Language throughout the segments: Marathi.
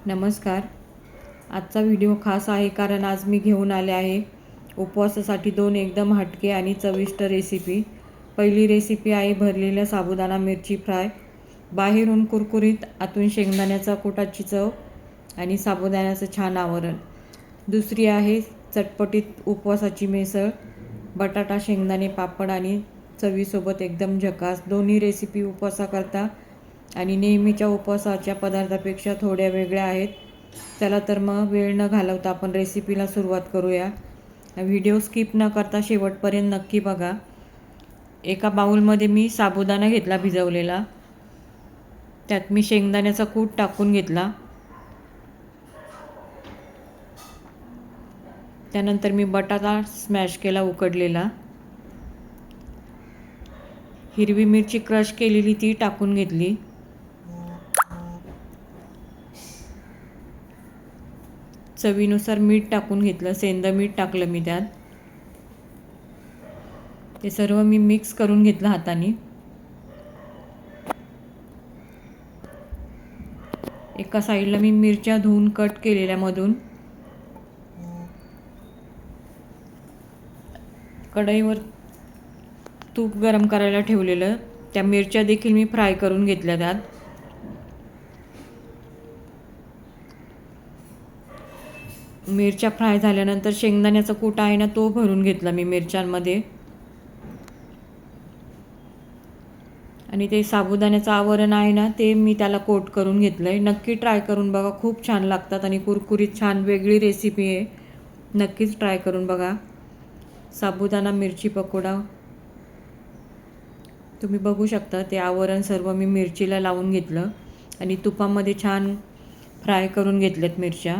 नमस्कार. आजचा व्हिडिओ खास आहे कारण आज मी घेऊन आले आहे उपवासासाठी दोन एकदम हटके आणि चविष्ट रेसिपी. पहिली रेसिपी आहे भरलेल्या साबुदाणा मिरची फ्राय. बाहेरून कुरकुरीत, आतून शेंगदाण्याचा कुटाची चव आणि साबुदाण्याचं छान आवरण. दुसरी आहे चटपटीत उपवासाची मिसळ, बटाटा, शेंगदाणे, पापड आणि चवीसोबत एकदम झकास. दोन्ही रेसिपी उपवासाकरता आणि नेहमीच्या उपवासाच्या पदार्थापेक्षा थोड्या वेगळ्या आहेत. चला तर मग वेळ न घालवता आपण रेसिपीला सुरुवात करूया. व्हिडिओ स्किप न करता शेवटपर्यंत नक्की बघा. एका बाउलमध्ये मी साबुदाणा घेतला भिजवलेला. त्यात मी शेंगदाण्याचा कूट टाकून घेतला. त्यानंतर मी बटाटा स्मॅश केला उकडलेला. हिरवी मिरची क्रश केलेली ती टाकून घेतली. चवीनुसार मीठ टाकून घेतलं. सेंधं मीठ टाकलं मी त्यात. ते सर्व मी मिक्स करून घेतलं हाताने. एका साईडला मी मिरच्या धुवून कट केलेल्या मधून कढईवर तूप गरम करायला ठेवलेलं. त्या मिरच्या देखील मी फ्राय करून घेतल्या त्यात. मिरच्या फ्राय झाल्यानंतर शेंगदाण्याचा कूट आहे ना तो भरून घेतला मी मिरच्यांमध्ये. आणि ते साबुदाण्याचं आवरण आहे ना ते मी त्याला कोट करून घेतलं आहे. नक्की ट्राय करून बघा, खूप छान लागतात आणि कुरकुरीत छान वेगळी रेसिपी आहे. नक्कीच ट्राय करून बघा. साबुदाणा मिरची पकोडा तुम्ही बघू शकता. ते आवरण सर्व मी मिरचीला लावून घेतलं आणि तुपामध्ये छान फ्राय करून घेतलेत मिरच्या.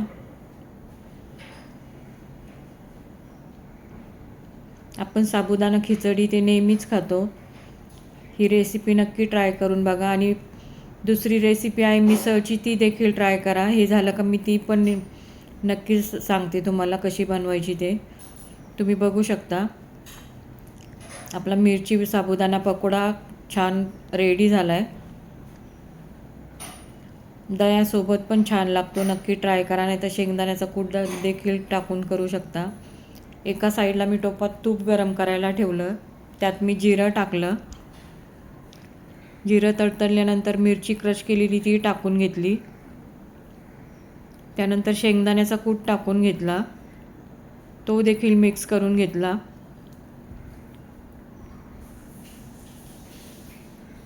आपण साबुदाणा खिचडी ते नेहमीच खातो. ही रेसिपी नक्की ट्राय करून बघा. आणि दुसरी रेसिपी आहे मिसळची, ती देखील ट्राय करा. हे झालं का मी ती पण नक्कीच सांगते तुम्हाला कशी बनवायची ते. तुम्ही बघू शकता आपला मिरची साबुदाणा पकोडा छान रेडी झाला आहे. दह्यासोबत पण छान लागतो. नक्की ट्राय करा. नाही तर शेंगदाण्याचा कूट देखील टाकून करू शकता. एका साईडला मी टोपात तूप गरम करायला ठेवलं. त्यात मी जिरं टाकलं. जिरं तडतडल्यानंतर मिरची क्रश केलेली ती टाकून घेतली. त्यानंतर शेंगदाण्याचा कूट टाकून घेतला. तो देखील मिक्स करून घेतला.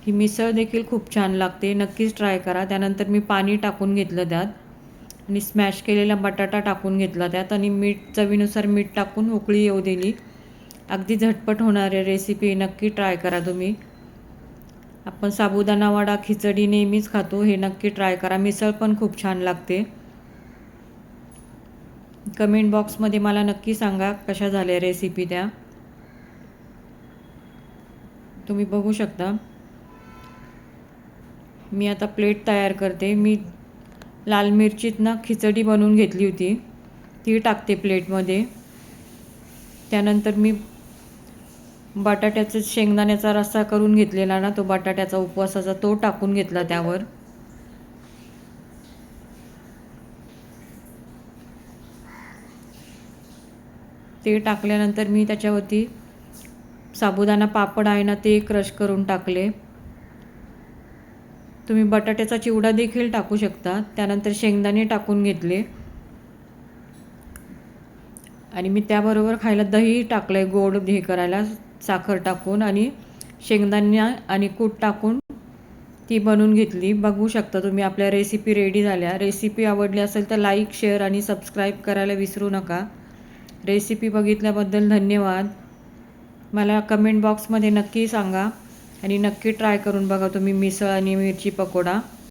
ही मिसळ देखील खूप छान लागते. नक्कीच ट्राय करा. त्यानंतर मी पाणी टाकून घेतलं त्यात आणि स्मॅश केलेला बटाटा टाकून घेतला त्यात आणि मीठ चवीनुसार मीठ टाकून उकळी येऊ दिली. अगदी झटपट होणारी रेसिपी, नक्की ट्राय करा तुम्ही. आपण साबुदाणा वडा खिचडी नेहमीच खातो. हे नक्की ट्राय करा. मिसळ पण खूप छान लागते. कमेंट बॉक्समध्ये मला नक्की सांगा कशा झाल्या रेसिपी त्या. तुम्ही बघू शकता. मी आता प्लेट तयार करते. मी लाल मिरचीत ना खिचडी बनवून घेतली होती, ती टाकते प्लेटमध्ये. त्यानंतर मी बटाट्याचा शेंगदाण्याचा रस्सा करून घेतलेला ना तो बटाट्याचा उपवासाचा, तो टाकून घेतला त्यावर. ते टाकल्यानंतर मी त्याच्यावरती साबुदाणा पापड आहे ना ते क्रश करून टाकले. तुम्ही बटाट्याचा चिवडा देखील टाकू शकता. त्यानंतर शेंगदाणे टाकून घेतले आणि मी त्याबरोबर खायला दही टाकलं आहे गोड हे करायला, साखर टाकून आणि शेंगदाणे आणि कूट टाकून ती बनवून घेतली. बघू शकता तुम्ही. आपल्या रेसिपी रेडी झाल्या. रेसिपी आवडली असेल तर लाईक, शेअर आणि सबस्क्राईब करायला विसरू नका. रेसिपी बघितल्याबद्दल धन्यवाद. मला कमेंट बॉक्समध्ये नक्की सांगा आणि नक्की ट्राय करून बघा तुम्ही मिसळ आणि मिरची पकोडा.